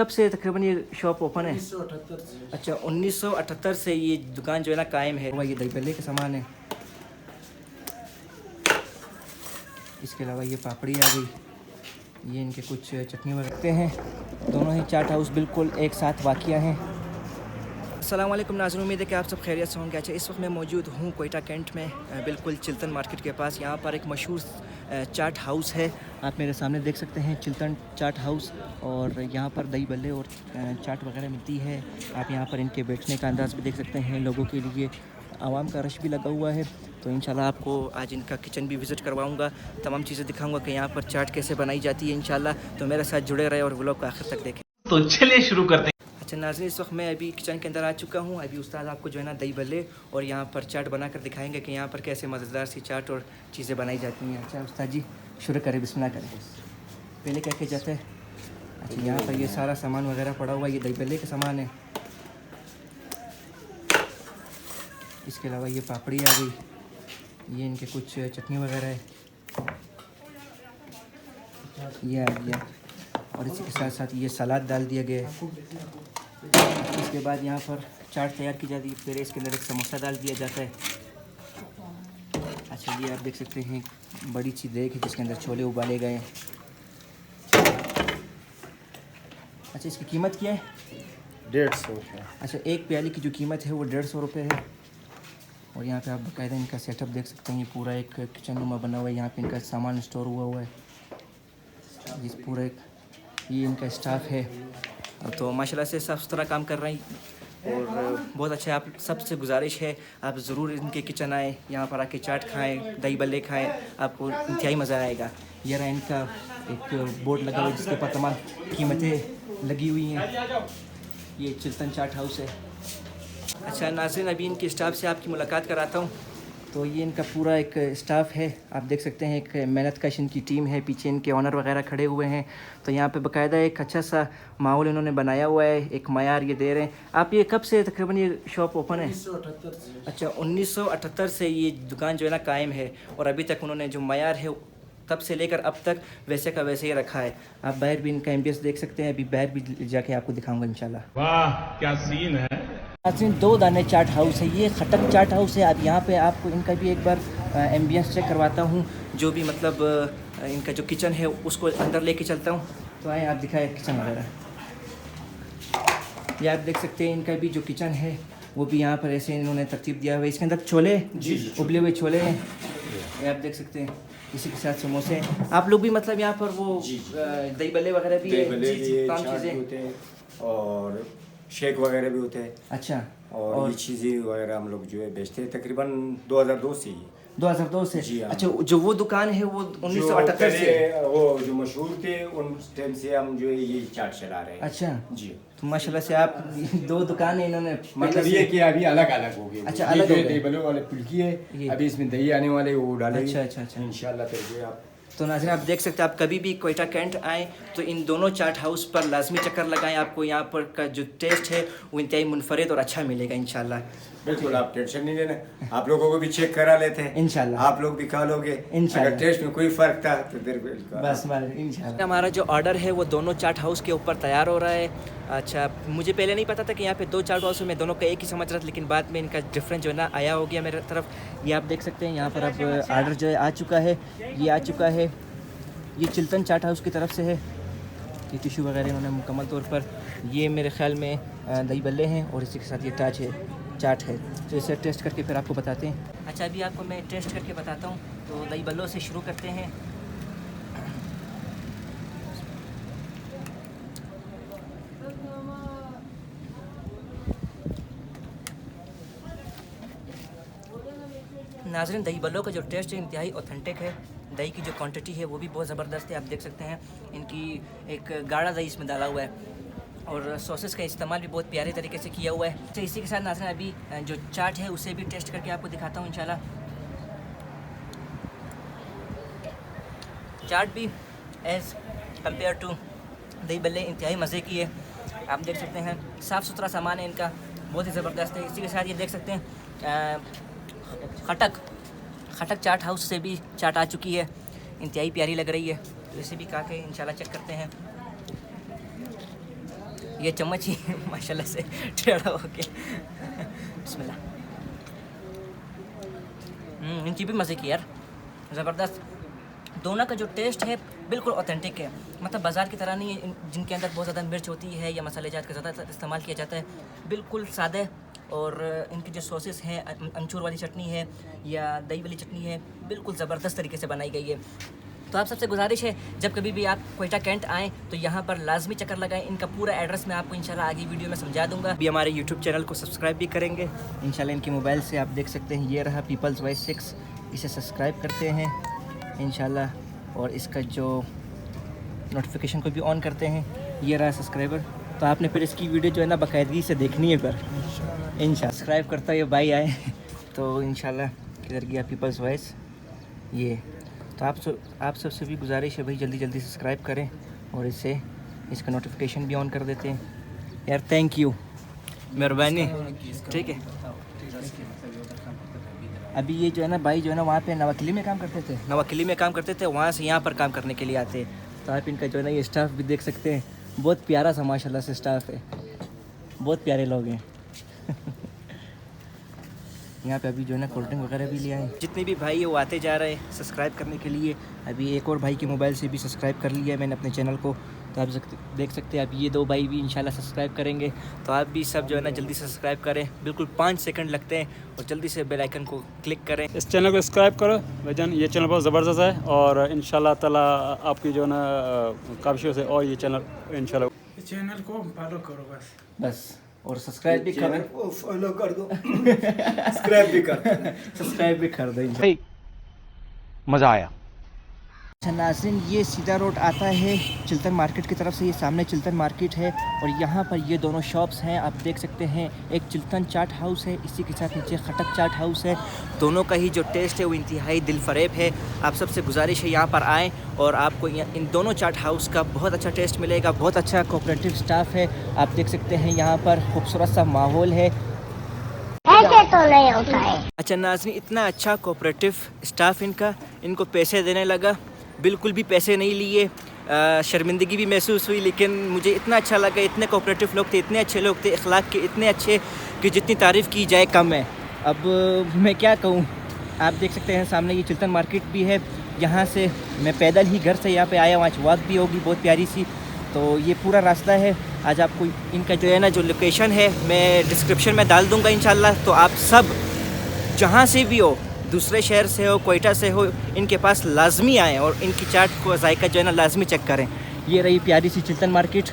कब से तकरीबन ये शॉप ओपन है? 1978 से। अच्छा, 1978 से ये दुकान जो है ना कायम है। ये दही बल्ले का सामान है। इसके अलावा ये पापड़ी आ गई, ये इनके कुछ चटनी वगैरह हैं। दोनों ही चाट हाउस बिल्कुल एक साथ वाक़िया हैं। अस्सलाम वालेकुम नाज़रीन, उम्मीद है कि आप सब खैरियत से होंगे। अच्छा, इस वक्त मैं मौजूद हूँ कोयटा कैंट में, बिल्कुल चिल्तन मार्केट के पास। यहाँ पर एक मशहूर चाट हाउस है, आप मेरे सामने देख सकते हैं, चिल्तन चाट हाउस। और यहाँ पर दही बल्ले और चाट वगैरह मिलती है। आप यहाँ पर इनके बैठने का अंदाज़ भी देख सकते हैं। लोगों के लिए आवाम का रश भी लगा हुआ है। तो इंशाल्लाह आपको आज इनका किचन भी विज़िट करवाऊँगा, तमाम चीज़ें दिखाऊँगा कि यहाँ पर चाट कैसे बनाई जाती है इंशाल्लाह। तो मेरे साथ जुड़े रहे और व्लॉग को आखिर तक देखें। तो चलिए शुरू करते हैं। अच्छा नाज़रीन, इस वक्त मैं अभी किचन के अंदर आ चुका हूँ। अभी उस्ताद आपको जो है ना दही बल्ले और यहाँ पर चाट बनाकर दिखाएंगे कि यहाँ पर कैसे मज़ेदार सी चाट और चीज़ें बनाई जाती हैं। अच्छा उस्ताद जी, शुरू करें, बिस्मिल्लाह करें। पहले क्या किया जाता है? अच्छा, यहाँ पर ये सारा सामान वगैरह पड़ा हुआ है, ये दही बल्ले का सामान है। इसके अलावा ये पापड़ी आ गई, ये इनके कुछ चटनी वगैरह है, ये आ गया। और इसी के साथ साथ ये सलाद डाल दिया गया है। इसके बाद यहाँ पर चाट तैयार की जाती है। फिर इसके अंदर एक समोसा डाल दिया जाता है। अच्छा, ये आप देख सकते हैं बड़ी सी देग है जिसके अंदर छोले उबाले गए हैं। अच्छा, इसकी कीमत क्या है? 150 रुपये। अच्छा, एक प्याली की जो कीमत है वो 150 रुपये है। और यहाँ पे आप बाकायदा इनका सेटअप देख सकते हैं। ये पूरा एक किचन रूम बना हुआ है, यहाँ पे इनका सामान स्टोर हुआ है। इस पूरा एक ये इनका स्टाफ है, तो माशाल्लाह से साफ़ सुथरा काम कर रहे हैं और बहुत अच्छा। आप सबसे गुजारिश है आप ज़रूर इनके किचन आएँ, यहाँ पर आके चाट खाएँ, दही बल्ले खाएँ, आपको इंतहाई मज़ा आएगा। ये रहा इनका एक बोर्ड लगा हुआ है जिसके ऊपर तमाम कीमतें लगी हुई हैं। ये चिल्तन चाट हाउस है। अच्छा नाज़रीन, अभी इनके स्टाफ से आपकी मुलाकात कराता हूँ। तो ये इनका पूरा एक स्टाफ है, आप देख सकते हैं। एक मेहनत कश इनकी टीम है, पीछे इनके ऑनर वगैरह खड़े हुए हैं। तो यहाँ पे बाकायदा एक अच्छा सा माहौल इन्होंने बनाया हुआ है, एक मयार ये दे रहे हैं। आप ये कब से तकरीबन ये शॉप ओपन है? 1978 से। अच्छा, 1978 से ये दुकान जो है ना कायम है और अभी तक उन्होंने जो मयार है तब से लेकर अब तक वैसे का वैसे ही रखा है। आप बाहर भी इनका एम्बियंस देख सकते हैं। अभी बाहर भी जाके आपको दिखाऊँगा इंशाल्लाह। वाह क्या सीन है। नाज़रीन, 2 दाने चाट हाउस है, ये खटक चाट हाउस है। अब यहाँ पे आपको इनका भी एक बार एम्बियंस चेक करवाता हूँ, जो भी मतलब इनका जो किचन है उसको अंदर लेके चलता हूँ। तो आए आप दिखाए किचन वगैरह। ये आप देख सकते हैं इनका भी जो किचन है वो भी यहाँ पर ऐसे इन्होंने तरतीब दिया हुआ है। इसके अंदर छोले, उबले हुए छोले हैं, ये आप देख सकते हैं। इसी के साथ समोसे हैं। आप लोग भी मतलब यहाँ पर वो दही बल्ले वगैरह भी है, तमाम चीज़ें और शेक वगैरह भी होते हैं। अच्छा, और ये चीज़ें वगैरह हम लोग जो है बेचते हैं तकरीबन 2002 से ही। 2002 से? जी हाँ। अच्छा, जो वो दुकान है वो 1978 से? वो जो मशहूर थे उन टाइम से हम जो है ये चाट चला रहे हैं। अच्छा जी, तो माशाल्लाह से आप 2 दुकानें इन्होंने मतलब ये कि अभी अलग अलग हो गए। अच्छा, अलग हो गए। दही बल्ले वाले फुल्की है, ये। अभी इसमें दही आने वाले वो डालेंगे। अच्छा। इंशाल्लाह फिर जो आप तो नाज़रीन, आप देख सकते हैं, आप कभी भी कोयटा कैंट आएँ तो इन दोनों चाट हाउस पर लाजमी चक्कर लगाएं। आपको यहाँ पर का जो टेस्ट है वो इंतहाई मुनफरिद और अच्छा मिलेगा इंशाल्लाह। बिल्कुल, आप टेंशन नहीं लेना, आप लोगों को भी चेक करा लेते हैं इंशाल्लाह। आप लोग भी खा लोगे इंशाल्लाह। अगर टेस्ट में कोई फर्क था तो फिर बिल्कुल बस इंशाल्लाह। हमारा जो ऑर्डर है वो दोनों चाट हाउस के ऊपर तैयार हो रहा है। अच्छा, मुझे पहले नहीं पता था कि यहाँ पे 2 चाट हाउस में दोनों का एक ही समझ रहा था, लेकिन बाद में इनका डिफरेंस जो है ना आया हो गया मेरे तरफ। ये आप देख सकते हैं यहाँ पर अब ऑर्डर जो है आ चुका है, ये आ चुका है। ये चिल्तन चाट हाउस की तरफ से है। ये टिशू वगैरह इन्होंने मुकम्मल तौर पर, ये मेरे ख्याल में दही बल्ले हैं और इसी के साथ ये चाट है। तो इसे टेस्ट करके फिर आपको बताते हैं। अच्छा, अभी आपको मैं टेस्ट करके बताता हूँ। तो दही बल्लों से शुरू करते हैं। नाज़रीन, दही बल्लों का जो टेस्ट है इंतहाई ऑथेंटिक है। दही की जो क्वांटिटी है वो भी बहुत ज़बरदस्त है। आप देख सकते हैं इनकी एक गाढ़ा दही इसमें डाला हुआ है और सॉसेस का इस्तेमाल भी बहुत प्यारे तरीके से किया हुआ है। तो इसी के साथ नाज़रीन अभी जो चाट है उसे भी टेस्ट करके आपको दिखाता हूँ इंशाल्लाह। चाट भी एज़ कम्पेयर टू दही बल्ले इंतहाई मज़े की है। आप देख सकते हैं साफ़ सुथरा सामान है इनका, बहुत ही ज़बरदस्त है। इसी के साथ ये देख सकते हैं खटक चाट हाउस से भी चाट आ चुकी है, इंतहाई प्यारी लग रही है। तो इसे भी खा के इंशाल्लाह चेक करते हैं। ये चम्मच ही माशाल्लाह से टेढ़ा हो गया। बिस्मिल्लाह। इनकी भी मज़े की यार, ज़बरदस्त। दोनों का जो टेस्ट है बिल्कुल ऑथेंटिक है, मतलब बाज़ार की तरह नहीं है जिनके अंदर बहुत ज़्यादा मिर्च होती है या मसाले जात का ज़्यादा इस्तेमाल किया जाता है। बिल्कुल सादा। और इनकी जो सॉसेस हैं, अमचूर वाली चटनी है या दही वाली चटनी है, बिल्कुल ज़बरदस्त तरीके से बनाई गई है। तो आप सबसे गुजारिश है, जब कभी भी आप क्वेटा कैंट आएँ तो यहाँ पर लाजमी चक्कर लगाएं। इनका पूरा एड्रेस मैं आपको इंशाल्लाह आगे वीडियो में समझा दूंगा। अभी हमारे यूट्यूब चैनल को सब्सक्राइब भी करेंगे इंशाल्लाह। इनके मोबाइल से आप देख सकते हैं, ये रहा पीपल्स वॉइस 6, इसे सब्सक्राइब करते हैं इंशाल्लाह। और इसका जो नोटिफिकेशन को भी ऑन करते हैं, ये रहा सब्सक्राइबर। तो आपने फिर इसकी वीडियो जो है ना बाकायदगी से देखनी है पर इंशाल्लाह। सब्सक्राइब करता हुए भाई आए तो इंशाल्लाह। किधर गया पीपल्स वॉइस, ये। तो आप सबसे भी गुजारिश है भाई, जल्दी जल्दी सब्सक्राइब करें और इसका नोटिफिकेशन भी ऑन कर देते हैं यार। थैंक यू, मेहरबानी। ठीक है। अभी ये जो है ना भाई जो है ना वहाँ पे नवाकिली में काम करते थे, वहाँ से यहाँ पर काम करने के लिए आते हैं। तो आप इनका जो है ना ये स्टाफ भी देख सकते हैं, बहुत प्यारा सा माशाल्लाह से स्टाफ है, बहुत प्यारे लोग हैं। यहाँ पे अभी जो है ना कोल्ड ड्रिंक वगैरह भी ले आए। जितने भी भाई है वो आते जा रहे हैं सब्सक्राइब करने के लिए। अभी एक और भाई के मोबाइल से भी सब्सक्राइब कर लिया है मैंने अपने चैनल को। तो आप देख सकते हैं, अब ये 2 भाई भी इंशाल्लाह सब्सक्राइब करेंगे। तो आप भी सब जो है ना जल्दी से सब्सक्राइब करें, बिल्कुल 5 सेकंड लगते हैं। और जल्दी से बेल आइकन को क्लिक करें। इस चैनल को सब्सक्राइब करो भाईजान, ये चैनल बहुत ज़बरदस्त है और इंशाल्लाह ताला आपकी जो है ना काविशों से और ये चैनल इंशाल्लाह। चैनल को फॉलो करो बस, और सब्सक्राइब भी करें। फॉलो कर दो, सब्सक्राइब भी कर दो भाई मजा आया। अच्छा नाज़रीन, ये सीधा रोड आता है चिल्तन मार्केट की तरफ से। ये सामने चिल्तन मार्केट है और यहाँ पर ये दोनों शॉप्स हैं, आप देख सकते हैं। एक चिल्तन चाट हाउस है, इसी के साथ नीचे खटक चाट हाउस है। दोनों का ही जो टेस्ट है वो इंतहाई दिल फरेब है। आप सबसे गुजारिश है यहाँ पर आएँ और आपको इन दोनों चाट हाउस का बहुत अच्छा टेस्ट मिलेगा। बहुत अच्छा कोऑपरेटिव स्टाफ है, आप देख सकते हैं। यहाँ पर खूबसूरत सा माहौल है। ऐसे तो नहीं होता है। अच्छा नाज़रीन, इतना अच्छा कोऑपरेटिव स्टाफ इनको पैसे देने लगा, बिल्कुल भी पैसे नहीं लिए। शर्मिंदगी भी महसूस हुई, लेकिन मुझे इतना अच्छा लगा। इतने कोऑपरेटिव लोग थे, इतने अच्छे लोग थे, अखलाक के इतने अच्छे कि जितनी तारीफ़ की जाए कम है। अब मैं क्या कहूँ, आप देख सकते हैं सामने ये चिल्तन मार्केट भी है। यहाँ से मैं पैदल ही घर से यहाँ पे आया, वहाँ वॉक भी होगी बहुत प्यारी सी। तो ये पूरा रास्ता है। आज आपको इनका जो है ना जो लोकेशन है मैं डिस्क्रिप्शन में डाल दूँगा इंशाल्लाह। तो आप सब जहाँ से भी हो, दूसरे शहर से हो, क्वेटा से हो, इनके पास लाजमी आएँ और इनकी चाट को जायका जो है ना लाजमी चेक करें। ये रही प्यारी सी चिल्तन मार्केट।